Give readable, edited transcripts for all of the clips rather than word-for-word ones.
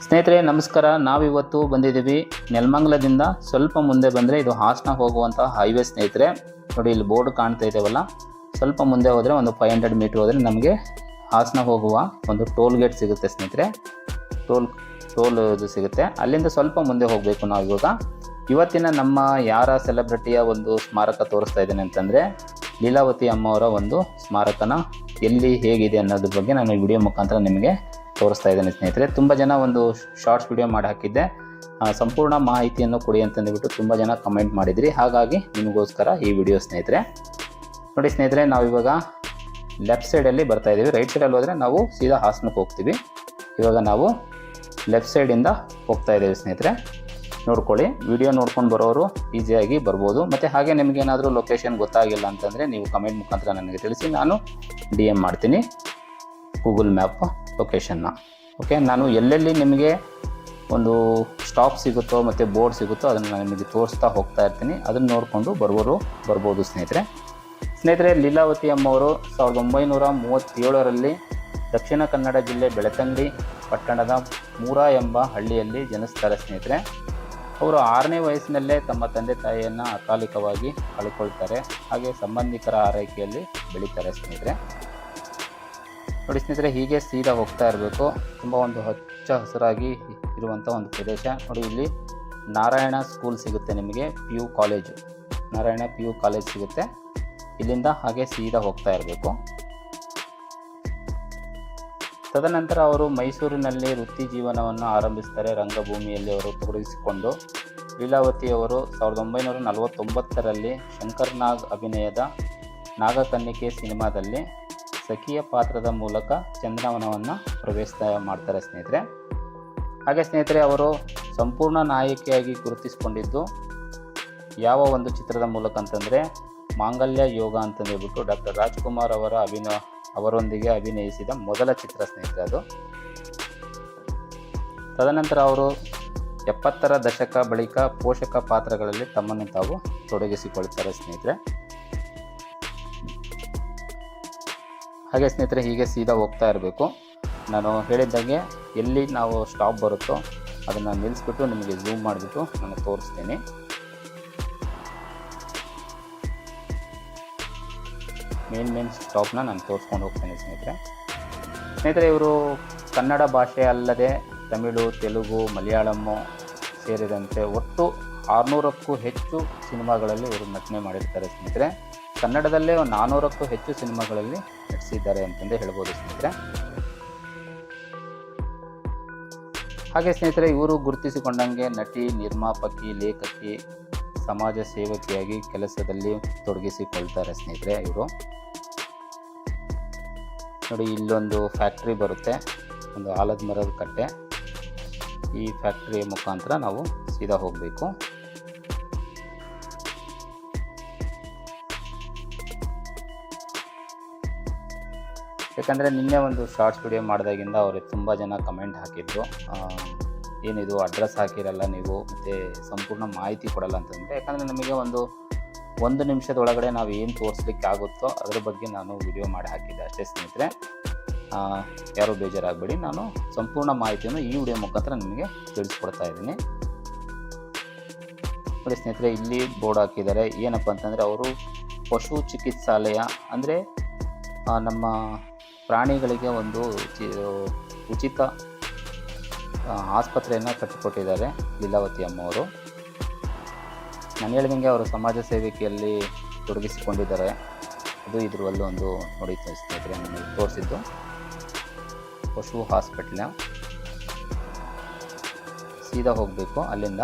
ಸ್ನೇಹಿತರೆ ನಮಸ್ಕಾರ. ನಾವಿವತ್ತು ಬಂದಿದ್ದೀವಿ ನೆಲಮಂಗಲದಿಂದ ಸ್ವಲ್ಪ ಮುಂದೆ ಬಂದರೆ ಇದು ಹಾಸನ ಹೋಗುವಂಥ ಹೈವೇ ಸ್ನೇಹಿತರೆ. ನೋಡಿ ಇಲ್ಲಿ ಬೋರ್ಡ್ ಕಾಣ್ತಾ ಇದ್ದೇವಲ್ಲ, ಸ್ವಲ್ಪ ಮುಂದೆ ಹೋದರೆ ಒಂದು 500 ಮೀಟ್ರ್ ಹೋದರೆ ನಮಗೆ ಹಾಸನ ಹೋಗುವ ಒಂದು ಟೋಲ್ ಗೇಟ್ ಸಿಗುತ್ತೆ ಸ್ನೇಹಿತರೆ. ಟೋಲ್ ಇದು ಸಿಗುತ್ತೆ. ಅಲ್ಲಿಂದ ಸ್ವಲ್ಪ ಮುಂದೆ ಹೋಗಬೇಕು ನಾವು ಇವಾಗ. ಇವತ್ತಿನ ನಮ್ಮ ಯಾರ ಸೆಲೆಬ್ರಿಟಿಯ ಒಂದು ಸ್ಮಾರಕ ತೋರಿಸ್ತಾ ಇದ್ದೇನೆ ಅಂತಂದರೆ ಲೀಲಾವತಿ ಅಮ್ಮವರ ಒಂದು ಸ್ಮಾರಕನ ಎಲ್ಲಿ ಹೇಗಿದೆ ಅನ್ನೋದ್ರ ಬಗ್ಗೆ ನಾನು ಈ ವಿಡಿಯೋ ಮುಖಾಂತರ ನಿಮಗೆ ತೋರಿಸ್ತಾ ಇದ್ದೇನೆ ಸ್ನೇಹಿತರೆ. ತುಂಬ ಜನ ಒಂದು ಶಾರ್ಟ್ಸ್ ವಿಡಿಯೋ ಮಾಡಿ ಹಾಕಿದ್ದೆ, ಸಂಪೂರ್ಣ ಮಾಹಿತಿಯನ್ನು ಕೊಡಿ ಅಂತಂದುಬಿಟ್ಟು ತುಂಬ ಜನ ಕಮೆಂಟ್ ಮಾಡಿದ್ರಿ. ಹಾಗಾಗಿ ನಿಮಗೋಸ್ಕರ ಈ ವಿಡಿಯೋ ಸ್ನೇಹಿತರೆ. ನೋಡಿ ಸ್ನೇಹಿತರೆ, ನಾವು ಇವಾಗ ಲೆಫ್ಟ್ ಸೈಡಲ್ಲಿ ಬರ್ತಾ ಇದ್ದೀವಿ. ರೈಟ್ ಸೈಡಲ್ಲಿ ಹೋದರೆ ನಾವು ಸೀದಾ ಹಾಸನಕ್ಕೆ ಹೋಗ್ತೀವಿ. ಇವಾಗ ನಾವು ಲೆಫ್ಟ್ ಸೈಡಿಂದ ಹೋಗ್ತಾ ಇದ್ದೀವಿ ಸ್ನೇಹಿತರೆ. ನೋಡ್ಕೊಳ್ಳಿ, ವಿಡಿಯೋ ನೋಡ್ಕೊಂಡು ಬರೋರು ಈಸಿಯಾಗಿ ಬರ್ಬೋದು. ಮತ್ತು ಹಾಗೆ ನಿಮಗೇನಾದರೂ ಲೊಕೇಶನ್ ಗೊತ್ತಾಗಿಲ್ಲ ಅಂತಂದರೆ ನೀವು ಕಮೆಂಟ್ ಮುಖಾಂತರ ನನಗೆ ತಿಳಿಸಿ, ನಾನು DM ಮಾಡ್ತೀನಿ ಗೂಗಲ್ ಮ್ಯಾಪ್ ಲೊಕೇಶನ್ನ. ಓಕೆ, ನಾನು ಎಲ್ಲೆಲ್ಲಿ ನಿಮಗೆ ಒಂದು ಸ್ಟಾಪ್ ಸಿಗುತ್ತೋ ಮತ್ತು ಬೋರ್ಡ್ ಸಿಗುತ್ತೋ ಅದನ್ನು ನಾನು ನಿಮಗೆ ತೋರಿಸ್ತಾ ಹೋಗ್ತಾ ಇರ್ತೀನಿ. ಅದನ್ನು ನೋಡಿಕೊಂಡು ಬರ್ಬೋದು ಸ್ನೇಹಿತರೆ. ಲೀಲಾವತಿ ಅಮ್ಮವರು 1937ರಲ್ಲಿ ದಕ್ಷಿಣ ಕನ್ನಡ ಜಿಲ್ಲೆ ಬೆಳ್ತಂಗಡಿ ಪಟ್ಟಣದ ಮೂರ ಎಂಬ ಹಳ್ಳಿಯಲ್ಲಿ ಜನಿಸ್ತಾರೆ ಸ್ನೇಹಿತರೆ. ಅವರು 6ನೇ ವಯಸ್ಸಿನಲ್ಲೇ ತಮ್ಮ ತಂದೆ ತಾಯಿಯನ್ನು ಅಕಾಲಿಕವಾಗಿ ಕಳ್ಕೊಳ್ತಾರೆ. ಹಾಗೆ ಸಂಬಂಧಿಕರ ಆರೈಕೆಯಲ್ಲಿ ಬೆಳೀತಾರೆ ಸ್ನೇಹಿತರೆ. ನೋಡಿ ಸ್ನೇಹಿತರೆ, ಹೀಗೆ ಸೀದಾ ಹೋಗ್ತಾ ಇರಬೇಕು. ತುಂಬ ಒಂದು ಹಚ್ಚ ಹಸಿರಾಗಿ ಇರುವಂಥ ಒಂದು ಪ್ರದೇಶ. ನೋಡಿ, ಇಲ್ಲಿ ನಾರಾಯಣ ಸ್ಕೂಲ್ ಸಿಗುತ್ತೆ ನಿಮಗೆ, PU college, Narayana PU college ಸಿಗುತ್ತೆ. ಇಲ್ಲಿಂದ ಹಾಗೆ ಸೀದಾ ಹೋಗ್ತಾ ಇರಬೇಕು. ತದನಂತರ ಅವರು ಮೈಸೂರಿನಲ್ಲಿ ವೃತ್ತಿ ಜೀವನವನ್ನು ಆರಂಭಿಸ್ತಾರೆ. ರಂಗಭೂಮಿಯಲ್ಲಿ ಅವರು ತೊಡಗಿಸಿಕೊಂಡು ಲೀಲಾವತಿಯವರು 1949ರಲ್ಲಿ ಶಂಕರ್ ನಾಗ್ ಅಭಿನಯದ ನಾಗಕನ್ನಿಕೆ ಸಿನಿಮಾದಲ್ಲಿ ಸಖಿಯ ಪಾತ್ರದ ಮೂಲಕ ಚಂದ್ರವನವನ್ನು ಪ್ರವೇಶ ಮಾಡ್ತಾರೆ ಸ್ನೇಹಿತರೆ. ಹಾಗೆ ಸ್ನೇಹಿತರೆ, ಅವರು ಸಂಪೂರ್ಣ ನಾಯಕಿಯಾಗಿ ಗುರುತಿಸಿಕೊಂಡಿದ್ದು ಯಾವ ಒಂದು ಚಿತ್ರದ ಮೂಲಕ ಅಂತಂದರೆ ಮಾಂಗಲ್ಯ ಯೋಗ ಅಂತಂದೇಳ್ಬಿಟ್ಟು ಡಾಕ್ಟರ್ ರಾಜ್ಕುಮಾರ್ ಅವರೊಂದಿಗೆ ಅಭಿನಯಿಸಿದ ಮೊದಲ ಚಿತ್ರ ಸ್ನೇಹಿತರೆ ಅದು. ತದನಂತರ ಅವರು 70ರ ದಶಕ ಬಳಿಕ ಪೋಷಕ ಪಾತ್ರಗಳಲ್ಲಿ ತಮ್ಮನ್ನು ತಾವು ತೊಡಗಿಸಿಕೊಳ್ತಾರೆ ಸ್ನೇಹಿತರೆ. ಹಾಗೆ ಸ್ನೇಹಿತರೆ, ಹೀಗೆ ಸೀದಾ ಹೋಗ್ತಾ ಇರಬೇಕು. ನಾನು ಹೇಳಿದ್ದಾಗೆ ಎಲ್ಲಿ ನಾವು ಸ್ಟಾಪ್ ಬರುತ್ತೋ ಅದನ್ನು ನಿಲ್ಲಿಸ್ಬಿಟ್ಟು ನಿಮಗೆ ಝೂಮ್ ಮಾಡಿಬಿಟ್ಟು ನಾನು ತೋರಿಸ್ತೀನಿ. ಮೇನ್ ಸ್ಟಾಪ್ನ ನಾನು ತೋರಿಸ್ಕೊಂಡು ಹೋಗ್ತೇನೆ ಸ್ನೇಹಿತರೆ. ಇವರು ಕನ್ನಡ ಭಾಷೆ ಅಲ್ಲದೆ ತಮಿಳು, ತೆಲುಗು, ಮಲಯಾಳಮ್ಮು ಸೇರಿದಂತೆ ಒಟ್ಟು 600ಕ್ಕೂ ಹೆಚ್ಚು ಸಿನಿಮಾಗಳಲ್ಲಿ ಇವರು ನಟನೆ ಮಾಡಿರ್ತಾರೆ ಸ್ನೇಹಿತರೆ. ಕನ್ನಡದಲ್ಲೇ 400ಕ್ಕೂ ಹೆಚ್ಚು ಸಿನಿಮಾಗಳಲ್ಲಿ ನಟಿಸಿದ್ದಾರೆ ಅಂತಂದೇ ಹೇಳ್ಬೋದು ಸ್ನೇಹಿತರೆ. ಹಾಗೆ ಸ್ನೇಹಿತರೆ, ಇವರು ಗುರುತಿಸಿಕೊಂಡಂಗೆ ನಟಿ, ನಿರ್ಮಾಪಕಿ, ಲೇಖಕಿ, ಸಮಾಜ ಸೇವಕಿಯಾಗಿ ಕೆಲಸದಲ್ಲಿ ತೊಡಗಿಸಿಕೊಳ್ತಾರೆ ಸ್ನೇಹಿತರೆ ಇವರು. ನೋಡಿ, ಇಲ್ಲೊಂದು ಫ್ಯಾಕ್ಟ್ರಿ ಬರುತ್ತೆ, ಒಂದು ಆಲದ ಮರದ ಕಟ್ಟೆ. ಈ ಫ್ಯಾಕ್ಟ್ರಿಯ ಮುಖಾಂತರ ನಾವು ಸೀದಾ ಹೋಗಬೇಕು. ಯಾಕಂದರೆ ನಿನ್ನೆ ಒಂದು ಶಾರ್ಟ್ಸ್ ವಿಡಿಯೋ ಮಾಡಿದಾಗಿಂದ ಅವ್ರಿಗೆ ತುಂಬ ಜನ ಕಮೆಂಟ್ ಹಾಕಿದ್ರು, ಏನಿದು ಅಡ್ರೆಸ್ ಹಾಕಿರಲ್ಲ ನೀವು ಮತ್ತು ಸಂಪೂರ್ಣ ಮಾಹಿತಿ ಕೊಡಲ್ಲ ಅಂತಂದರೆ. ಯಾಕಂದರೆ ನಮಗೆ ಒಂದು ನಿಮಿಷದೊಳಗಡೆ ನಾವು ಏನು ತೋರಿಸ್ಲಿಕ್ಕೆ ಆಗುತ್ತೋ ಅದ್ರ ಬಗ್ಗೆ ನಾನು ವಿಡಿಯೋ ಮಾಡಿ ಹಾಕಿದ್ದೆ ಅಷ್ಟೇ ಸ್ನೇಹಿತರೆ. ಯಾರೂ ಬೇಜಾರಾಗಬೇಡಿ, ನಾನು ಸಂಪೂರ್ಣ ಮಾಹಿತಿಯನ್ನು ಈ ವಿಡಿಯೋ ಮುಖಾಂತರ ನಿಮಗೆ ತಿಳಿಸ್ಕೊಡ್ತಾ ಇದ್ದೀನಿ. ನೋಡಿ ಸ್ನೇಹಿತರೆ, ಇಲ್ಲಿ ಬೋರ್ಡ್ ಹಾಕಿದ್ದಾರೆ. ಏನಪ್ಪ ಅಂತಂದರೆ ಅವರು ಪಶು ಚಿಕಿತ್ಸಾಲಯ, ಅಂದರೆ ನಮ್ಮ ಪ್ರಾಣಿಗಳಿಗೆ ಒಂದು ಉಚಿತ ಆಸ್ಪತ್ರೆಯನ್ನು ಕಟ್ಟಿಕೊಟ್ಟಿದ್ದಾರೆ ಲೀಲಾವತಿ ಅಮ್ಮವರು. ನಾನು ಹೇಳಿದಂಗೆ ಅವರು ಸಮಾಜ ಸೇವಕಿಯಲ್ಲಿ ತೊಡಗಿಸಿಕೊಂಡಿದ್ದಾರೆ. ಅದು ಇದರಲ್ಲೂ ಒಂದು ನೋಡಿ ಸ್ನೇಹಿತರೆ, ನನಗೆ ತೋರಿಸಿದ್ದು ಪಶು ಹಾಸ್ಪಿಟ್ಲ. ಸೀದಾ ಹೋಗಬೇಕು ಅಲ್ಲಿಂದ.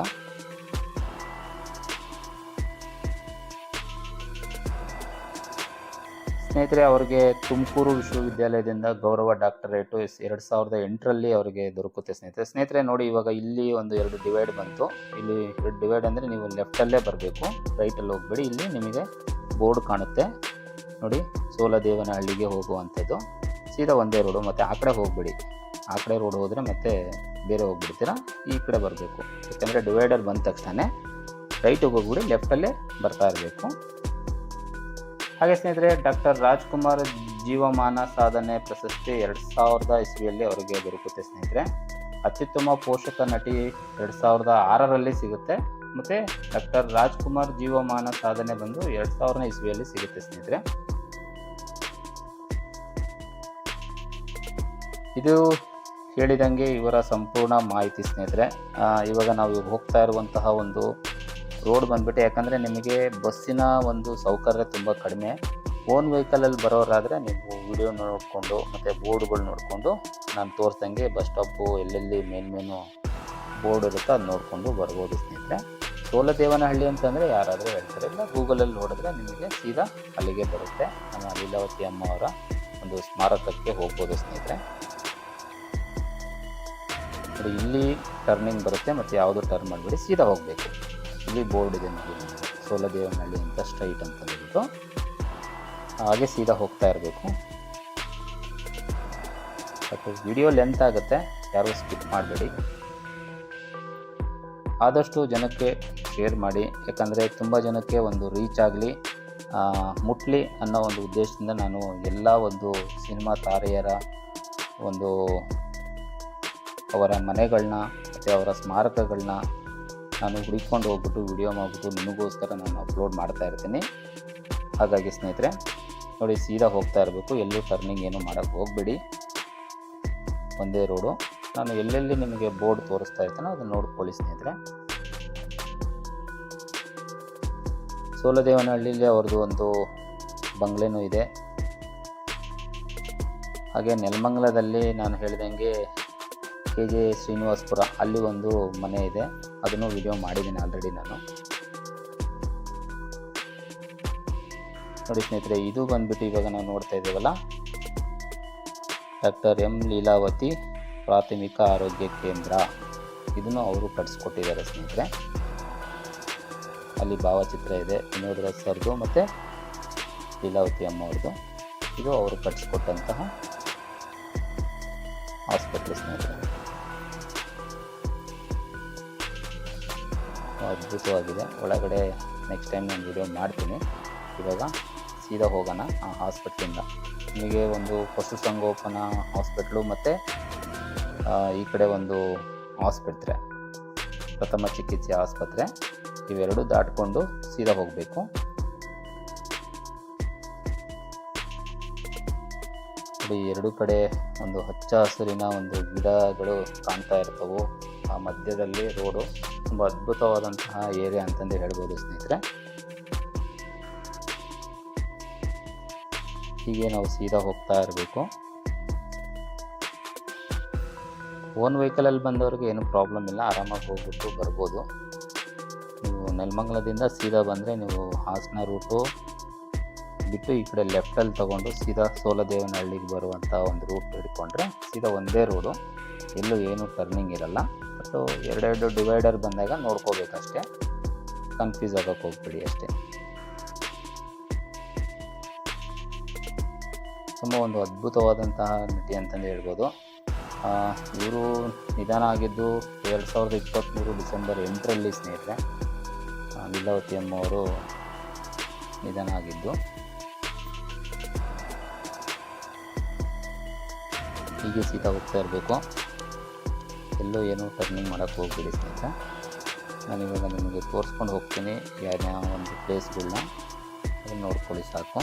ಸ್ನೇಹಿತರೆ, ಅವರಿಗೆ ತುಮಕೂರು ವಿಶ್ವವಿದ್ಯಾಲಯದಿಂದ ಗೌರವ ಡಾಕ್ಟರೇಟು 2008ರಲ್ಲಿ ಅವರಿಗೆ ದೊರಕುತ್ತೆ ಸ್ನೇಹಿತರೆ. ನೋಡಿ, ಇವಾಗ ಇಲ್ಲಿ ಒಂದು 2 ಡಿವೈಡ್ ಬಂತು. ಇಲ್ಲಿ 2 ಡಿವೈಡ್ ಅಂದರೆ ನೀವು ಲೆಫ್ಟಲ್ಲೇ ಬರಬೇಕು, ರೈಟಲ್ಲಿ ಹೋಗಬೇಡಿ. ಇಲ್ಲಿ ನಿಮಗೆ ಬೋರ್ಡ್ ಕಾಣುತ್ತೆ ನೋಡಿ, ಸೋಲದೇವನಹಳ್ಳಿಗೆ ಹೋಗುವಂಥದ್ದು. ಸೀದಾ ಒಂದೇ ರೋಡು, ಮತ್ತು ಆ ಕಡೆ ಹೋಗಬೇಡಿ. ಆ ಕಡೆ ರೋಡ್ ಹೋದರೆ ಮತ್ತೆ ಬೇರೆ ಹೋಗ್ಬಿಡ್ತೀರಾ. ಈ ಕಡೆ ಬರಬೇಕು. ಯಾಕೆಂದರೆ ಡಿವೈಡರ್ ಬಂದ ತಕ್ಷಣ ರೈಟಿಗೆ ಹೋಗ್ಬಿಡಿ, ಲೆಫ್ಟಲ್ಲೇ ಬರ್ತಾ ಇರಬೇಕು. ಹಾಗೆ ಸ್ನೇಹಿತರೆ, ಡಾಕ್ಟರ್ ರಾಜ್ಕುಮಾರ್ ಜೀವಮಾನ ಸಾಧನೆ ಪ್ರಶಸ್ತಿ 2000 ಇಸ್ವಿಯಲ್ಲಿ ಅವರಿಗೆ ದೊರಕುತ್ತೆ ಸ್ನೇಹಿತರೆ. ಅತ್ಯುತ್ತಮ ಪೋಷಕ ನಟಿ 2006ರಲ್ಲಿ ಸಿಗುತ್ತೆ. ಮತ್ತು ಡಾಕ್ಟರ್ ರಾಜ್ಕುಮಾರ್ ಜೀವಮಾನ ಸಾಧನೆ ಬಂದು 2000ನೇ ಇಸ್ವಿಯಲ್ಲಿ ಸಿಗುತ್ತೆ ಸ್ನೇಹಿತರೆ. ಇದು ಹೇಳಿದಂಗೆ ಇವರ ಸಂಪೂರ್ಣ ಮಾಹಿತಿ ಸ್ನೇಹಿತರೆ. ಇವಾಗ ನಾವು ಹೋಗ್ತಾ ಇರುವಂತಹ ಒಂದು ರೋಡ್ ಬಂದ್ಬಿಟ್ಟು, ಯಾಕಂದರೆ ನಿಮಗೆ ಬಸ್ಸಿನ ಒಂದು ಸೌಕರ್ಯ ತುಂಬ ಕಡಿಮೆ. ಓನ್ ವೆಹಿಕಲಲ್ಲಿ ಬರೋರಾದರೆ ನೀವು ವಿಡಿಯೋ ನೋಡಿಕೊಂಡು ಮತ್ತು ಬೋರ್ಡ್ಗಳು ನೋಡಿಕೊಂಡು ನಾನು ತೋರಿಸ್ದಂಗೆ ಬಸ್ ಸ್ಟಾಪು ಎಲ್ಲೆಲ್ಲಿ ಮೇನು ಬೋರ್ಡ್ ಇರುತ್ತೋ ಅದು ನೋಡಿಕೊಂಡು ಬರ್ಬೋದು ಸ್ನೇಹಿತರೆ. ಸೋಲದೇವನಹಳ್ಳಿ ಅಂತಂದರೆ ಯಾರಾದರೂ ಹೇಳ್ತಾರೆ, ಇಲ್ಲ ಗೂಗಲಲ್ಲಿ ನೋಡಿದ್ರೆ ನಿಮಗೆ ಸೀದಾ ಅಲ್ಲಿಗೆ ಬರುತ್ತೆ. ನಮ್ಮ ಲೀಲಾವತಿ ಅಮ್ಮ ಅವರ ಒಂದು ಸ್ಮಾರಕಕ್ಕೆ ಹೋಗ್ಬೋದು ಸ್ನೇಹಿತರೆ. ನೋಡಿ, ಇಲ್ಲಿ ಟರ್ನಿಂಗ್ ಬರುತ್ತೆ, ಮತ್ತು ಯಾವುದು ಟರ್ನ್ ಮಾಡಿಬಿಡಿ, ಸೀದಾ ಹೋಗಬೇಕು. ಇಲ್ಲಿ ಬೋರ್ಡ್ ಇದೆ ನೋಡಿ, ಸೋಲದೇವನಹಳ್ಳಿ ಅಂತ ಸ್ಟ್ರೈಟ್ ಅಂತ ಹೇಳ್ಬಿಟ್ಟು ಹಾಗೆ ಸೀದಾ ಹೋಗ್ತಾ ಇರಬೇಕು. ಮತ್ತು ವಿಡಿಯೋ ಲೆಂತ್ ಆಗುತ್ತೆ, ಯಾರೂ ಸ್ಕಿಪ್ ಮಾಡಬೇಡಿ. ಆದಷ್ಟು ಜನಕ್ಕೆ ಶೇರ್ ಮಾಡಿ, ಯಾಕಂದರೆ ತುಂಬ ಜನಕ್ಕೆ ಒಂದು ರೀಚ್ ಆಗಲಿ, ಮುಟ್ಲಿ ಅನ್ನೋ ಒಂದು ಉದ್ದೇಶದಿಂದ ನಾನು ಎಲ್ಲ ಒಂದು ಸಿನಿಮಾ ತಾರೆಯರ ಒಂದು ಅವರ ಮನೆಗಳನ್ನ ಮತ್ತು ಅವರ ಸ್ಮಾರಕಗಳನ್ನ ನಾನು ಹುಡುಕೊಂಡು ಹೋಗ್ಬಿಟ್ಟು ವಿಡಿಯೋ ಮಾಡಿಬಿಟ್ಟು ನಿಮಗೋಸ್ಕರ ನಾನು ಅಪ್ಲೋಡ್ ಮಾಡ್ತಾ ಇರ್ತೀನಿ. ಹಾಗಾಗಿ ಸ್ನೇಹಿತರೆ ನೋಡಿ, ಸೀದಾ ಹೋಗ್ತಾ ಇರಬೇಕು, ಎಲ್ಲೂ ಟರ್ನಿಂಗ್ ಏನು ಮಾಡೋಕ್ಕೆ ಹೋಗಬೇಡಿ, ಒಂದೇ ರೋಡು. ನಾನು ಎಲ್ಲೆಲ್ಲಿ ನಿಮಗೆ ಬೋರ್ಡ್ ತೋರಿಸ್ತಾ ಇರ್ತಾನೋ ಅದನ್ನು ನೋಡ್ಕೊಳ್ಳಿ ಸ್ನೇಹಿತರೆ. ಸೋಲದೇವನಹಳ್ಳಿಲಿ ಅವ್ರದ್ದು ಒಂದು ಬಂಗ್ಲೆನೂ ಇದೆ. ಹಾಗೆ ನೆಲಮಂಗಲದಲ್ಲಿ ನಾನು ಹೇಳಿದಂಗೆ KJ ಶ್ರೀನಿವಾಸಪುರ ಅಲ್ಲಿ ಒಂದು ಮನೆ ಇದೆ, ಅದನ್ನು ವಿಡಿಯೋ ಮಾಡಿದ್ದೀನಿ ಆಲ್ರೆಡಿ ನಾನು. ನೋಡಿ ಸ್ನೇಹಿತರೆ, ಇದು ಬಂದ್ಬಿಟ್ಟು ಇವಾಗ ನಾವು ನೋಡ್ತಾ ಇದ್ದೀವಲ್ಲ, ಡಾಕ್ಟರ್ M ಲೀಲಾವತಿ ಪ್ರಾಥಮಿಕ ಆರೋಗ್ಯ ಕೇಂದ್ರ. ಇದನ್ನು ಅವರು ಕಟ್ಸ್ಕೊಟ್ಟಿದ್ದಾರೆ ಸ್ನೇಹಿತರೆ. ಅಲ್ಲಿ ಭಾವಚಿತ್ರ ಇದೆ, ವಿನೋದ್ ಸರ್ದು ಮತ್ತು ಲೀಲಾವತಿ ಅಮ್ಮ ಅವ್ರದ್ದು. ಇದು ಅವರು ಕಟ್ಸ್ಕೊಟ್ಟಂತಹ ಹಾಸ್ಪಿಟ್ಲ್ ಸ್ನೇಹಿತರೆ. ಅದ್ಭುತವಾಗಿದೆ. ಒಳಗಡೆ ನೆಕ್ಸ್ಟ್ ಟೈಮ್ ನಾನು ವಿಡಿಯೋ ಮಾಡ್ತೀನಿ. ಇವಾಗ ಸೀದಾ ಹೋಗೋಣ ಆ ಹಾಸ್ಪಿಟ್ಲಿಂದ. ನಿಮಗೆ ಒಂದು ಪಶುಸಂಗೋಪನಾ ಹಾಸ್ಪಿಟ್ಲು ಮತ್ತು ಈ ಕಡೆ ಒಂದು ಆಸ್ಪತ್ರೆ, ಪ್ರಥಮ ಚಿಕಿತ್ಸೆ ಆಸ್ಪತ್ರೆ, ಇವೆರಡು ದಾಟಿಕೊಂಡು ಸೀದಾ ಹೋಗಬೇಕು. ನೋಡಿ, ಎರಡು ಕಡೆ ಒಂದು ಹಚ್ಚ ಹಸಿರಿನ ಒಂದು ಗಿಡಗಳು ಕಾಣ್ತಾ ಇರ್ತವೆ. ಆ ಮಧ್ಯದಲ್ಲಿ ರೋಡು, ತುಂಬ ಅದ್ಭುತವಾದಂತಹ ಏರಿಯಾ ಅಂತಂದು ಹೇಳ್ಬೋದು ಸ್ನೇಹಿತರೆ. ಹೀಗೆ ನಾವು ಸೀದಾ ಹೋಗ್ತಾ ಇರಬೇಕು. ಓನ್ ವೆಹಿಕಲಲ್ಲಿ ಬಂದವ್ರಿಗೆ ಏನು ಪ್ರಾಬ್ಲಮ್ ಇಲ್ಲ, ಆರಾಮಾಗಿ ಹೋಗ್ಬಿಟ್ಟು ಬರ್ಬೋದು. ನೀವು ನೆಲಮಂಗಲದಿಂದ ಸೀದಾ ಬಂದರೆ ನೀವು ಹಾಸನ ರೂಟು ಬಿಟ್ಟು ಈ ಕಡೆ ಲೆಫ್ಟಲ್ಲಿ ತೊಗೊಂಡು ಸೀದಾ ಸೋಲದೇವನಹಳ್ಳಿಗೆ ಬರುವಂಥ ಒಂದು ರೂಟ್ ಹಿಡ್ಕೊಂಡ್ರೆ ಸೀದಾ ಒಂದೇ ರೋಡು, ಎಲ್ಲೂ ಏನು ಟರ್ನಿಂಗ್ ಇರಲ್ಲ. ಬಟ್ಟು ಎರಡೆರಡು ಡಿವೈಡರ್ ಬಂದಾಗ ನೋಡ್ಕೋಬೇಕಷ್ಟೇ, ಕನ್ಫ್ಯೂಸ್ ಆಗೋಕ್ಕೆ ಹೋಗ್ಬಿಡಿ ಅಷ್ಟೇ. ತುಂಬ ಒಂದು ಅದ್ಭುತವಾದಂತಹ ನಟಿ ಅಂತಂದು ಹೇಳ್ಬೋದು. ಇವರು ನಿಧನ ಆಗಿದ್ದು 2023 ಡಿಸೆಂಬರ್ 8ರಲ್ಲಿ ಸ್ನೇಹಿತರೆ. ಲೀಲಾವತಿ ಅಮ್ಮ ಅವರು ನಿಧನ ಆಗಿದ್ದು. ಹೀಗೆ ಸೀದಾ ಹೋಗ್ತಾ ಇರಬೇಕು, ಎಲ್ಲೂ ಏನೂ ಟರ್ನಿಂಗ್ ಮಾಡೋಕ್ಕೆ ಹೋಗ್ಬಿಡಿ ಸ್ನೇಹಿತರೆ. ನಾನಿವಾಗ ನಿಮಗೆ ತೋರಿಸ್ಕೊಂಡು ಹೋಗ್ತೀನಿ ಯಾವ ಒಂದು ಪ್ಲೇಸ್ಗಳನ್ನ, ಅದನ್ನು ನೋಡ್ಕೊಳ್ಳಿ ಸಾಕು.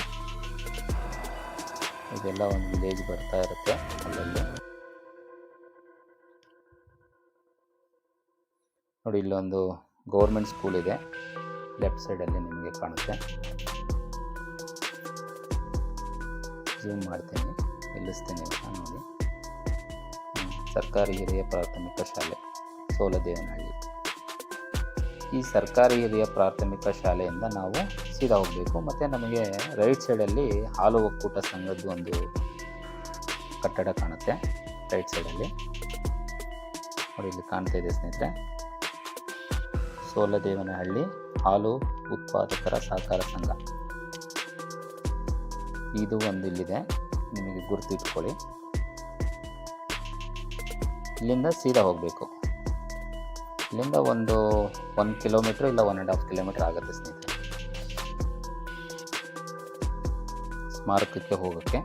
ಇದೆಲ್ಲ ಒಂದು ವಿಲೇಜ್ ಬರ್ತಾ ಇರುತ್ತೆ ಅಲ್ಲಲ್ಲಿ. ನೋಡಿ, ಇಲ್ಲೊಂದು ಗೌರ್ಮೆಂಟ್ ಸ್ಕೂಲ್ ಇದೆ, ಲೆಫ್ಟ್ ಸೈಡಲ್ಲಿ ನಿಮಗೆ ಕಾಣುತ್ತೆ. ಝೂಮ್ ಮಾಡ್ತೀನಿ, ನಿಲ್ಲಿಸ್ತೀನಿ ನೋಡಿ. ಸರ್ಕಾರಿ ಹಿರಿಯ ಪ್ರಾಥಮಿಕ ಶಾಲೆ ಸೋಲದೇವನಹಳ್ಳಿ. ಈ ಸರ್ಕಾರಿ ಹಿರಿಯ ಪ್ರಾಥಮಿಕ ಶಾಲೆಯಿಂದ ನಾವು ಸೀದಾ ಹೋಗಬೇಕು. ಮತ್ತು ನಮಗೆ ರೈಟ್ ಸೈಡಲ್ಲಿ ಹಾಲು ಒಕ್ಕೂಟ ಸಂಘದ್ದು ಒಂದು ಕಟ್ಟಡ ಕಾಣುತ್ತೆ ರೈಟ್ ಸೈಡಲ್ಲಿ. ನೋಡಿ, ಇಲ್ಲಿ ಕಾಣ್ತಾ ಇದೆ ಸ್ನೇಹಿತರೆ, ಸೋಲದೇವನಹಳ್ಳಿ ಹಾಲು ಉತ್ಪಾದಕರ ಸಹಕಾರ ಸಂಘ. ಇದು ಒಂದು ಇಲ್ಲಿದೆ, ನಿಮಗೆ ಗುರುತಿಟ್ಕೊಳ್ಳಿ. ಇಲ್ಲಿಂದ ಸೀದಾ ಹೋಗಬೇಕು. ಇಲ್ಲಿಂದ ಒಂದು 1 ಕಿಲೋಮೀಟ್ರ್ ಇಲ್ಲ 1.5 ಕಿಲೋಮೀಟ್ರ್ ಆಗುತ್ತೆ ಸ್ನೇಹಿತರೆ ಸ್ಮಾರಕಕ್ಕೆ ಹೋಗೋಕ್ಕೆ.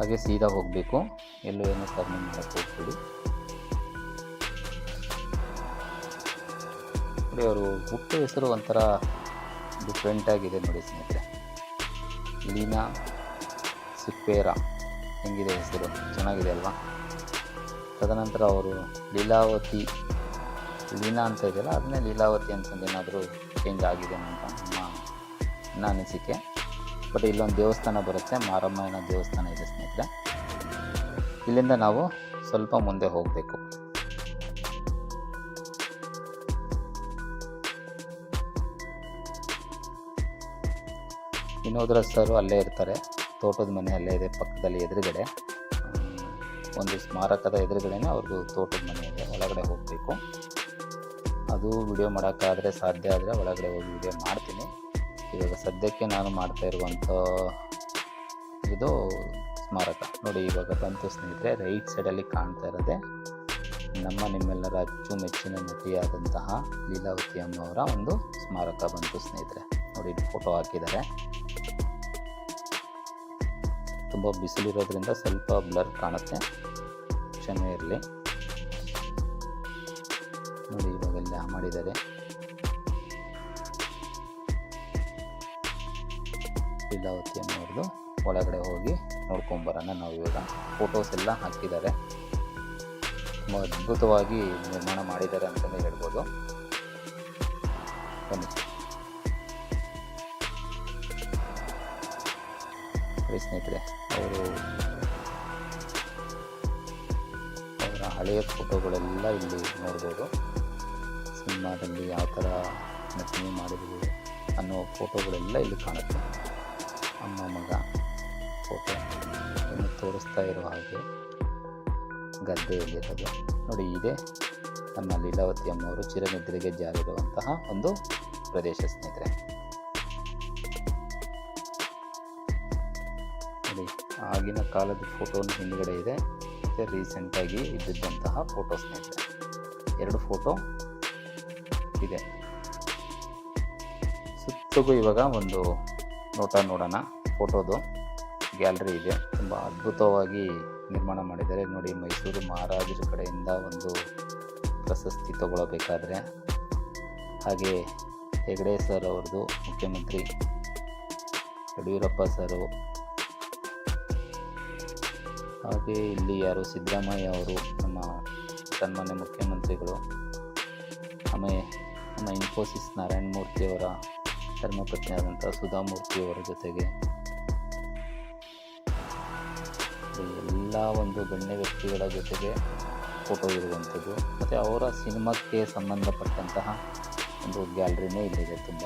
ಹಾಗೆ ಸೀದಾ ಹೋಗಬೇಕು, ಎಲ್ಲೂ ಏನು ಟರ್ನಿಂಗ್ ಮಾಡೋಕ್ಕೆ ಹೋಗ್ಬೇಡಿ. ನೋಡಿ ಅವರು ಹುಟ್ಟು ಹೆಸರು ಒಂಥರ ಡಿಫ್ರೆಂಟಾಗಿದೆ ನೋಡಿ ಸ್ನೇಹಿತರೆ. ಲೀನಾ ಸಿಪ್ಪೇರಾ ಹೆಂಗಿದೆ ಹೆಸರು, ಚೆನ್ನಾಗಿದೆ ಅಲ್ವಾ. ತದನಂತರ ಅವರು ಲೀಲಾವತಿ, ಲೀನಾ ಅಂತ ಇದೆಯಲ್ಲ ಅದನ್ನೇ ಲೀಲಾವತಿ ಅಂತಂದು ಏನಾದರೂ ಚೇಂಜ್ ಆಗಿದೆ ಅಂತ ನನ್ನ ಅನಿಸಿಕೆ. ಬಟ್ ಇಲ್ಲೊಂದು ದೇವಸ್ಥಾನ ಬರುತ್ತೆ, ಮಾರಮ್ಮನ ದೇವಸ್ಥಾನ ಇದೆ ಸ್ನೇಹಿತರೆ. ಇಲ್ಲಿಂದ ನಾವು ಸ್ವಲ್ಪ ಮುಂದೆ ಹೋಗಬೇಕು. ವಿನೋದ್ರಾಜ್ ಸರ್ ಅಲ್ಲೇ ಇರ್ತಾರೆ, ತೋಟದ ಮನೆ ಅಲ್ಲೇ ಇದೆ ಪಕ್ಕದಲ್ಲಿ ಎದುರುಗಡೆ, ಒಂದು ಸ್ಮಾರಕದ ಎದುರುಗಡೆನೇ ಅವ್ರದ್ದು ತೋಟದ ಮನೆ ಇದೆ. ಒಳಗಡೆ ಹೋಗಬೇಕು. ಅದು ವಿಡಿಯೋ ಮಾಡೋಕ್ಕಾದರೆ ಸಾಧ್ಯ ಆದರೆ ಒಳಗಡೆ ಹೋಗಿ ವಿಡಿಯೋ ಮಾಡ್ತೀನಿ. ಇವಾಗ ಸದ್ಯಕ್ಕೆ ನಾನು ಮಾಡ್ತಾ ಇರುವಂಥ ಇದು ಸ್ಮಾರಕ ನೋಡಿ. ಇವಾಗ ಬಂತು ಸ್ನೇಹಿತರೆ, ರೈಟ್ ಸೈಡಲ್ಲಿ ಕಾಣ್ತಾ ಇರೋದೆ ನಿಮ್ಮೆಲ್ಲರ ಅಚ್ಚುಮೆಚ್ಚಿನ ನಟಿಯಾದಂತಹ ಲೀಲಾವತಿ ಅಮ್ಮವರ ಒಂದು ಸ್ಮಾರಕ ಬಂತು ಸ್ನೇಹಿತರೆ. ನೋಡಿ ಫೋಟೋ ಹಾಕಿದ್ದಾರೆ. ತುಂಬ ಬಿಸಿಲಿರೋದ್ರಿಂದ ಸ್ವಲ್ಪ ಬ್ಲರ್ ಕಾಣುತ್ತೆ, ಕ್ಷಮೆ ಇರಲಿ. ನೋಡಿ ಇವಾಗೆಲ್ಲ ಮಾಡಿದ್ದಾರೆ. ಲೀಲಾವತಿ ಅನ್ನೋರ್ದು ಒಳಗಡೆ ಹೋಗಿ ನೋಡ್ಕೊಂಬರೋಣ ನಾವು ಇವಾಗ. ಫೋಟೋಸ್ ಎಲ್ಲ ಹಾಕಿದ್ದಾರೆ, ತುಂಬ ಅದ್ಭುತವಾಗಿ ನಿರ್ಮಾಣ ಮಾಡಿದ್ದಾರೆ ಅಂತಲೇ ಹೇಳ್ಬೋದು. ಬನ್ನಿ ಸ್ನೇಹಿತರೆ, ಅವರ ಹಳೆಯ ಫೋಟೋಗಳೆಲ್ಲ ಇಲ್ಲಿ ನೋಡ್ಬೋದು. ಸಿನಿಮಾದಲ್ಲಿ ಯಾವ ಥರ ನಟನೆ ಮಾಡಿದ್ರು ಅನ್ನೋ ಫೋಟೋಗಳೆಲ್ಲ ಇಲ್ಲಿ ಕಾಣುತ್ತೆ. ಅಮ್ಮ ಮಗ ಫೋಟೋ ಇನ್ನು ತೋರಿಸ್ತಾ ಇರೋ ಹಾಗೆ ಗದ್ದೆಯಲ್ಲಿರೋದು ನೋಡಿ. ಇದೆ ನಮ್ಮ ಲೀಲಾವತಿ ಅಮ್ಮವರು ಚಿರನಿದ್ರೆಗೆ ಜಾರಿರುವಂತಹ ಒಂದು ಪ್ರದೇಶ ಸ್ನೇಹಿತರೆ. ನೋಡಿ ಆಗಿನ ಕಾಲದ ಫೋಟೋನ ಹಿಂದ್ಗಡೆ ಇದೆ, ಮತ್ತು ರೀಸೆಂಟಾಗಿ ಇದ್ದಿದ್ದಂತಹ ಫೋಟೋ ಸ್ನೇಹಿತರೆ. 2 ಫೋಟೋ ಇದೆ. ಸುತ್ತಿಗೂ ಇವಾಗ ಒಂದು ನೋಟ ನೋಡೋಣ. ಫೋಟೋದು ಗ್ಯಾಲರಿ ಇದೆ, ತುಂಬ ಅದ್ಭುತವಾಗಿ ನಿರ್ಮಾಣ ಮಾಡಿದ್ದಾರೆ ನೋಡಿ. ಮೈಸೂರು ಮಹಾರಾಜರ ಕಡೆಯಿಂದ ಒಂದು ಪ್ರಶಸ್ತಿ ತಗೊಳ್ಳಬೇಕಾದ್ರೆ, ಹಾಗೆ ಹೆಗಡೆ ಸರ್ ಅವ್ರದ್ದು, ಮುಖ್ಯಮಂತ್ರಿ ಯಡಿಯೂರಪ್ಪ ಸರು, ಹಾಗೆ ಇಲ್ಲಿ ಯಾರು ಸಿದ್ದರಾಮಯ್ಯ ಅವರು, ನಮ್ಮ ಸನ್ಮಾನ್ಯ ಮುಖ್ಯಮಂತ್ರಿಗಳು, ಆಮೇಲೆ ನಮ್ಮ ಇನ್ಫೋಸಿಸ್ ನಾರಾಯಣ ಮೂರ್ತಿಯವರ ಧರ್ಮಪತ್ನಿ ಆದಂಥ ಸುಧಾಮೂರ್ತಿಯವರ ಜೊತೆಗೆ ಎಲ್ಲ ಒಂದು ಗಣ್ಯ ವ್ಯಕ್ತಿಗಳ ಜೊತೆಗೆ ಫೋಟೋ ಇರುವಂಥದ್ದು, ಮತ್ತು ಅವರ ಸಿನಿಮಾಕ್ಕೆ ಸಂಬಂಧಪಟ್ಟಂತಹ ಒಂದು ಗ್ಯಾಲರಿನೇ ಇಲ್ಲಿದೆ. ತುಂಬ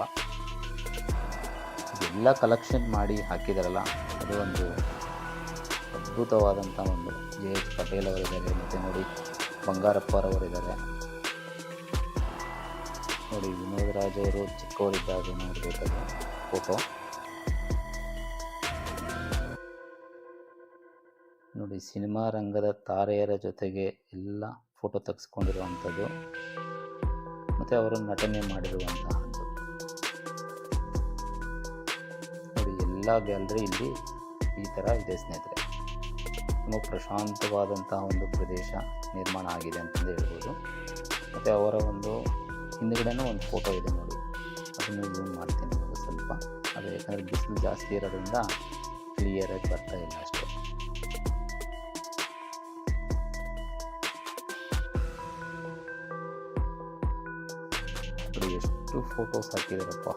ಎಲ್ಲ ಕಲೆಕ್ಷನ್ ಮಾಡಿ ಹಾಕಿದಾರಲ್ಲ, ಅದು ಒಂದು ಅದ್ಭುತವಾದಂಥ ಒಂದು JH ಪಟೇಲ್ ಅವರಿದ್ದಾರೆ, ಮತ್ತು ನೋಡಿ ಬಂಗಾರಪ್ಪರವರಿದ್ದಾರೆ. ನೋಡಿ ವಿನೋದ್ರಾಜ್ ಅವರು ಚಿಕ್ಕವರಿದ್ದಾಗ ನೋಡಬೇಕಾದ್ರೆ ಫೋಟೋ ನೋಡಿ. ಸಿನಿಮಾ ರಂಗದ ತಾರೆಯರ ಜೊತೆಗೆ ಎಲ್ಲ ಫೋಟೋ ತೆಗೆಸ್ಕೊಂಡಿರುವಂಥದ್ದು, ಮತ್ತು ಅವರು ನಟನೆ ಮಾಡಿರುವಂತಹದ್ದು ನೋಡಿ. ಎಲ್ಲ ಗ್ಯಾಲರಿ ಇಲ್ಲಿ ಈ ಥರ ಇದೆ ಸ್ನೇಹಿತರೆ. ತುಂಬ ಪ್ರಶಾಂತವಾದಂತಹ ಒಂದು ಪ್ರದೇಶ ನಿರ್ಮಾಣ ಆಗಿದೆ ಅಂತಂದು ಹೇಳ್ಬೋದು. ಮತ್ತು ಅವರ ಒಂದು ಹಿಂದುಗಡೆನೂ ಒಂದು ಫೋಟೋ ಇದೆ ನೋಡಿ, ಅದನ್ನು ಝೂಮ್ ಮಾಡ್ತೀನಿ ಇವಾಗ ಸ್ವಲ್ಪ. ಅದು ಯಾಕಂದರೆ ಬಿಸಿಲು ಜಾಸ್ತಿ ಇರೋದ್ರಿಂದ ಕ್ಲಿಯರಾಗಿ ಬರ್ತಾ ಇಲ್ಲ ಅಷ್ಟೇ. ನೋಡಿ ಎಷ್ಟು ಫೋಟೋಸ್ ಹಾಕಿದಾರಪ್ಪ.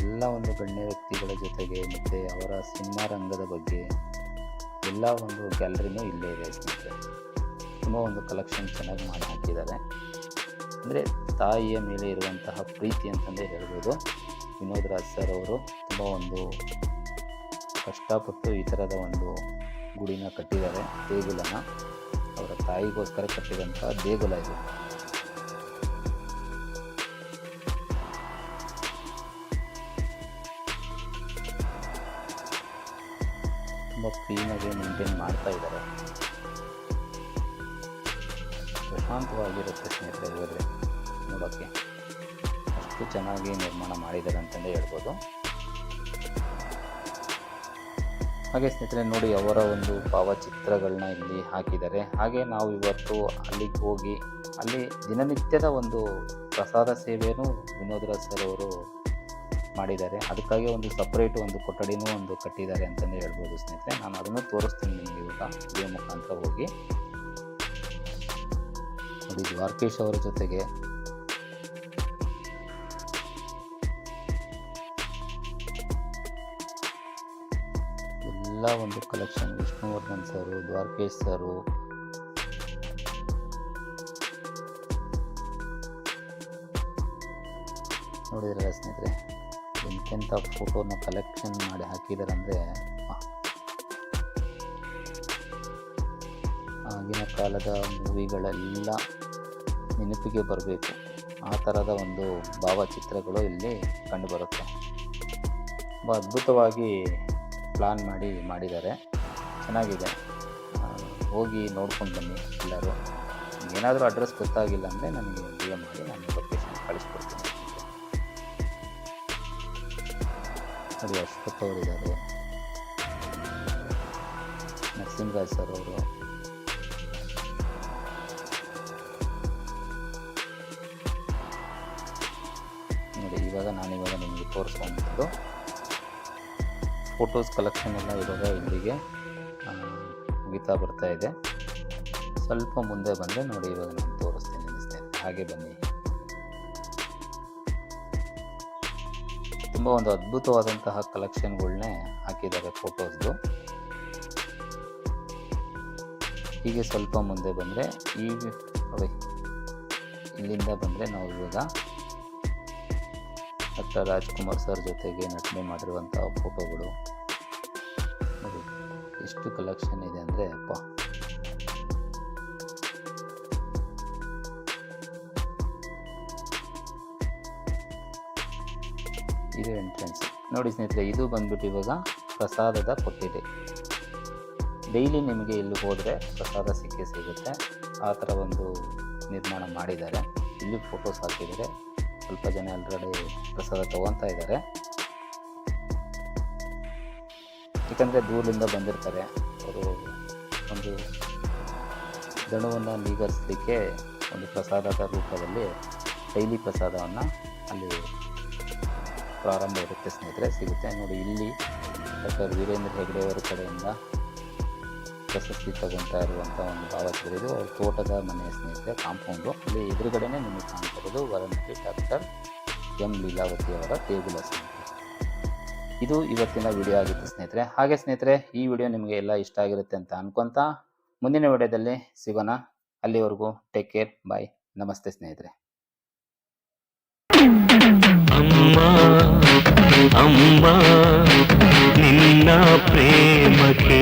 ಎಲ್ಲ ಒಂದು ಗಣ್ಯ ವ್ಯಕ್ತಿಗಳ ಜೊತೆಗೆ, ಮತ್ತು ಅವರ ಸಿನಿಮಾ ರಂಗದ ಬಗ್ಗೆ ಎಲ್ಲ ಒಂದು ಗ್ಯಾಲರಿನೂ ಇಲ್ಲೇ ಇದೆ ಸ್ನೇಹಿತರೆ. ತುಂಬ ಒಂದು ಕಲೆಕ್ಷನ್ ಚೆನ್ನಾಗಿ ಮಾಡಿ ಹಾಕಿದ್ದಾರೆ. ಅಂದರೆ ತಾಯಿಯ ಮೇಲೆ ಇರುವಂತಹ ಪ್ರೀತಿ ಅಂತಂದೇ ಹೇಳ್ಬೋದು. ವಿನೋದ್ರಾಜ್ ಸರ್ ಅವರು ತುಂಬ ಒಂದು ಕಷ್ಟಪಟ್ಟು ಈ ಥರದ ಒಂದು ಗುಡಿನ ಕಟ್ಟಿದ್ದಾರೆ. ದೇಗುಲನ ಅವರ ತಾಯಿಗೋಸ್ಕರ ಕಟ್ಟಿದಂಥ ದೇಗುಲ ಇದು. ತುಂಬ ಕ್ಲೀನಾಗಿ ಮೇಂಟೈನ್ ಮಾಡ್ತಾ ಇದ್ದಾರೆ. ಪ್ರಶಾಂತವಾಗಿರುತ್ತೆ ಸ್ನೇಹಿತರೆ, ಹೋದರೆ ನೋಡೋಕ್ಕೆ ಅಷ್ಟು ಚೆನ್ನಾಗಿ ನಿರ್ಮಾಣ ಮಾಡಿದ್ದಾರೆ ಅಂತಂದೇ ಹೇಳ್ಬೋದು. ಹಾಗೆ ಸ್ನೇಹಿತರೆ ನೋಡಿ ಅವರ ಒಂದು ಭಾವಚಿತ್ರಗಳನ್ನ ಇಲ್ಲಿ ಹಾಕಿದ್ದಾರೆ. ಹಾಗೆ ನಾವು ಇವತ್ತು ಅಲ್ಲಿಗೆ ಹೋಗಿ ಅಲ್ಲಿ ದಿನನಿತ್ಯದ ಒಂದು ಪ್ರಸಾದ ಸೇವೆಯನ್ನು ವಿನೋದ್ ಸರ್ ಅವರು ಮಾಡಿದ್ದಾರೆ. ಅದಕ್ಕಾಗಿ ಒಂದು ಸಪ್ರೇಟ್ ಒಂದು ಕೊಠಡಿನೂ ಒಂದು ಕಟ್ಟಿದ್ದಾರೆ ಅಂತಲೇ ಹೇಳ್ಬೋದು ಸ್ನೇಹಿತರೆ. ನಾನು ಅದನ್ನು ತೋರಿಸ್ತೀನಿ ನಿಮಗೆ ಇವಾಗ ವಿಡಿಯೋ ಮುಖಾಂತರ ಹೋಗಿ. ನೋಡಿ ದ್ವಾರಕೀಶ್ ಅವರ ಜೊತೆಗೆ ಎಲ್ಲ ಒಂದು ಕಲೆಕ್ಷನ್ ವಿಷ್ಣುವರ್ಧನ್ ಸರು, ದ್ವಾರಕೀಶ್ ಸರು, ನೋಡಿದ್ರಲ್ಲ ಸ್ನೇಹಿತರೆ ಎಂತೆಂಥ ಫೋಟೋನ ಕಲೆಕ್ಷನ್ ಮಾಡಿ ಹಾಕಿದ್ದಾರೆ ಅಂದರೆ ಆಗಿನ ಕಾಲದ ಮೂವಿಗಳೆಲ್ಲ ನೆನಪಿಗೆ ಬರಬೇಕು, ಆ ಥರದ ಒಂದು ಭಾವಚಿತ್ರಗಳು ಇಲ್ಲಿ ಕಂಡುಬರುತ್ತೆ. ತುಂಬ ಅದ್ಭುತವಾಗಿ ಪ್ಲಾನ್ ಮಾಡಿದ್ದಾರೆ, ಚೆನ್ನಾಗಿದೆ. ಹೋಗಿ ನೋಡ್ಕೊಂಡು ಬನ್ನಿ ಎಲ್ಲರೂ. ಏನಾದರೂ ಅಡ್ರೆಸ್ ಗೊತ್ತಾಗಿಲ್ಲ ಅಂದರೆ ನನಗೆ DM ಮಾಡಿ ನಾನು ಲೊಕೇಶನ್ ಕಳಿಸ್ಕೊಡ್ತೀನಿ. ನೋಡಿ ಅಶ್ವಥ್ ಅವರಿದ್ದಾರೆ, ನರಸಿಂಹರಾಜ್ ಸರ್ ಅವರು, ನೋಡಿ ಇವಾಗ ನಿಮಗೆ ತೋರಿಸುವಂಥದ್ದು ಫೋಟೋಸ್ ಕಲೆಕ್ಷನ್ ಎಲ್ಲ ಇವಾಗ ಇಲ್ಲಿಗೆ ಮುಗಿತಾ ಬರ್ತಾ ಇದೆ. ಸ್ವಲ್ಪ ಮುಂದೆ ಬಂದರೆ ನೋಡಿ ಇವಾಗ ನಾನು ತೋರಿಸ್ತೀನಿ ಸ್ನೇಹಿತರೆ, ಹಾಗೆ ಬನ್ನಿ. ತುಂಬ ಒಂದು ಅದ್ಭುತವಾದಂತಹ ಕಲೆಕ್ಷನ್ಗಳನ್ನೇ ಹಾಕಿದ್ದಾರೆ ಫೋಟೋಸ್ದು. ಹೀಗೆ ಸ್ವಲ್ಪ ಮುಂದೆ ಬಂದರೆ ನೋಡಿ ಇಲ್ಲಿಂದ ಬಂದರೆ ನಾವು ಇವಾಗ ಡಾಕ್ಟರ್ ರಾಜ್ಕುಮಾರ್ ಸರ್ ಜೊತೆಗೆ ನಟನೆ ಮಾಡಿರುವಂಥ ಫೋಟೋಗಳು ನೋಡಿ ಎಷ್ಟು ಕಲೆಕ್ಷನ್ ಇದೆ ಅಂದರೆ ಅಪ್ಪ. ಇದು ಎಂಟ್ರೆನ್ಸ್ ನೋಡಿ ಸ್ನೇಹಿತರೆ. ಇದು ಬಂದ್ಬಿಟ್ಟು ಇವಾಗ ಪ್ರಸಾದದ ಕೊಠಡಿ. ಡೈಲಿ ನಿಮಗೆ ಇಲ್ಲಿ ಹೋದರೆ ಪ್ರಸಾದ ಸಿಗುತ್ತೆ, ಆ ಥರ ಒಂದು ನಿರ್ಮಾಣ ಮಾಡಿದ್ದಾರೆ. ಇಲ್ಲಿ ಫೋಟೋಸ್ ಹಾಕಿದ್ದಾರೆ, ಸ್ವಲ್ಪ ಜನ ಆಲ್ರೆಡಿ ಪ್ರಸಾದ ತೊಗೊತಾ ಇದ್ದಾರೆ. ಯಾಕಂದರೆ ದೂರದಿಂದ ಬಂದಿರ್ತಾರೆ, ಅವರು ಒಂದು ದಣವನ್ನು ನೀಗರಿಸಲಿಕ್ಕೆ ಒಂದು ಪ್ರಸಾದದ ರೂಪದಲ್ಲಿ ಡೈಲಿ ಪ್ರಸಾದವನ್ನು ಅಲ್ಲಿ ಪ್ರಾರಂಭ ಇರುತ್ತೆ ಸ್ನೇಹಿತರೆ, ಸಿಗುತ್ತೆ. ನೋಡಿ ಇಲ್ಲಿ ಡಾಕ್ಟರ್ ವೀರೇಂದ್ರ ಹೆಗ್ಡೆ ಅವರ ಕಡೆಯಿಂದ ಪ್ರಶಸ್ತಿ ತಗೊತಾ ಇರುವಂಥ ಒಂದು ಭಾವಚಿತ್ರ. ಇದು ಅವ್ರ ತೋಟದ ಮನೆ ಸ್ನೇಹಿತರೆ, ಕಾಂಪೌಂಡು. ಅಲ್ಲಿ ಎದುರುಗಡೆನೇ ನಿಮಗೆ ಕಾಣ್ತಿರೋದು ವರನಟಿ ಡಾಕ್ಟರ್ ಎಂ ಲೀಲಾವತಿ ಅವರ ದೇಗುಲ ಸ್ನೇಹಿತರೆ. ಇದು ಇವತ್ತಿನ ವಿಡಿಯೋ ಆಗಿತ್ತು ಸ್ನೇಹಿತರೆ. ಹಾಗೆ ಸ್ನೇಹಿತರೆ ಈ ವಿಡಿಯೋ ನಿಮಗೆ ಎಲ್ಲ ಇಷ್ಟ ಆಗಿರುತ್ತೆ ಅಂತ ಅನ್ಕೊತಾ ಮುಂದಿನ ವಿಡಿಯೋದಲ್ಲಿ ಸಿಗೋಣ. ಅಲ್ಲಿವರೆಗೂ ಟೇಕ್ ಕೇರ್, ಬಾಯ್, ನಮಸ್ತೆ ಸ್ನೇಹಿತರೆ. ಅಮ್ಮ ನಿನ್ನ ಪ್ರೇಮಕ್ಕೆ